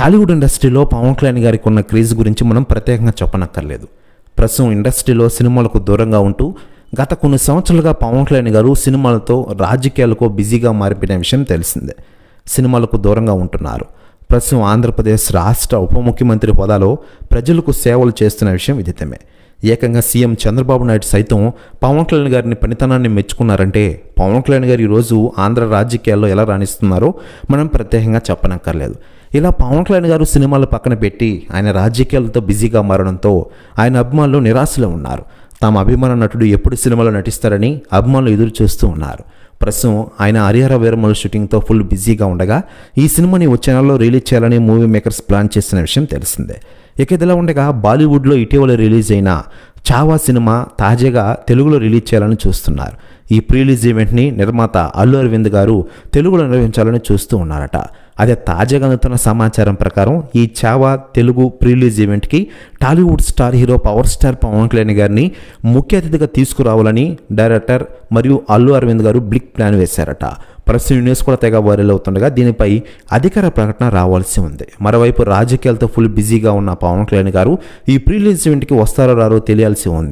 టాలీవుడ్ ఇండస్ట్రీలో పవన్ కళ్యాణ్ గారికి ఉన్న క్రేజ్ గురించి మనం ప్రత్యేకంగా చెప్పనక్కర్లేదు. ప్రస్తుతం ఇండస్ట్రీలో సినిమాలకు దూరంగా ఉంటూ గత కొన్ని సంవత్సరాలుగా పవన్ కళ్యాణ్ గారు సినిమాలతో రాజకీయాలకు బిజీగా మారిపోయిన విషయం తెలిసిందే. సినిమాలకు దూరంగా ఉంటున్నారు. ప్రస్తుతం ఆంధ్రప్రదేశ్ రాష్ట్ర ఉప ముఖ్యమంత్రి హోదాలో ప్రజలకు సేవలు చేస్తున్న విషయం విదితమే. ఏకంగా సీఎం చంద్రబాబు నాయుడు సైతం పవన్ కళ్యాణ్ గారిని పనితనాన్ని మెచ్చుకున్నారంటే పవన్ కళ్యాణ్ గారు ఈరోజు ఆంధ్ర రాజకీయాల్లో ఎలా రాణిస్తున్నారో మనం ప్రత్యేకంగా చెప్పనక్కర్లేదు. ఇలా పవన్ కళ్యాణ్ గారు సినిమాలు పక్కన పెట్టి ఆయన రాజకీయాలతో బిజీగా మారడంతో ఆయన అభిమానులు నిరాశలో ఉన్నారు. తమ అభిమాన నటుడు ఎప్పుడు సినిమాలో నటిస్తారని అభిమానులు ఎదురు చూస్తూ ఉన్నారు. ప్రస్తుతం ఆయన హరిహర వీరమల్లు షూటింగ్తో ఫుల్ బిజీగా ఉండగా ఈ సినిమాని వచ్చే నెలలో రిలీజ్ చేయాలని మూవీ మేకర్స్ ప్లాన్ చేసిన విషయం తెలిసిందే. ఇక ఇదిలా ఉండగా బాలీవుడ్లో ఇటీవల రిలీజ్ అయిన చావా సినిమా తాజాగా తెలుగులో రిలీజ్ చేయాలని చూస్తున్నారు. ఈ ప్రీ రిలీజ్ ఈవెంట్ని నిర్మాత అల్లు అరవింద్ గారు తెలుగులో నిర్వహించాలని చూస్తూ ఉన్నారట. అదే తాజాగా అందుతున్న సమాచారం ప్రకారం ఈ చావా తెలుగు ప్రీ రిలీజ్ ఈవెంట్కి Tollywood star hero power star Pawan Kalyan గారిని ముఖ్య అతిథిగా తీసుకురావాలని డైరెక్టర్ మరియు అల్లు అరవింద్ గారు బిగ్ ప్లాన్ వేశారట. ప్రస్తుతం న్యూస్ కూడా తెగ వైరల్ అవుతుండగా దీనిపై అధికార ప్రకటన రావాల్సి ఉంది. మరోవైపు రాజకీయాలతో ఫుల్ బిజీగా ఉన్న పవన్ కళ్యాణ్ గారు ఈ ప్రీ రిలీజ్ ఈవెంట్కి వస్తారో రారో తెలియాల్సి ఉంది.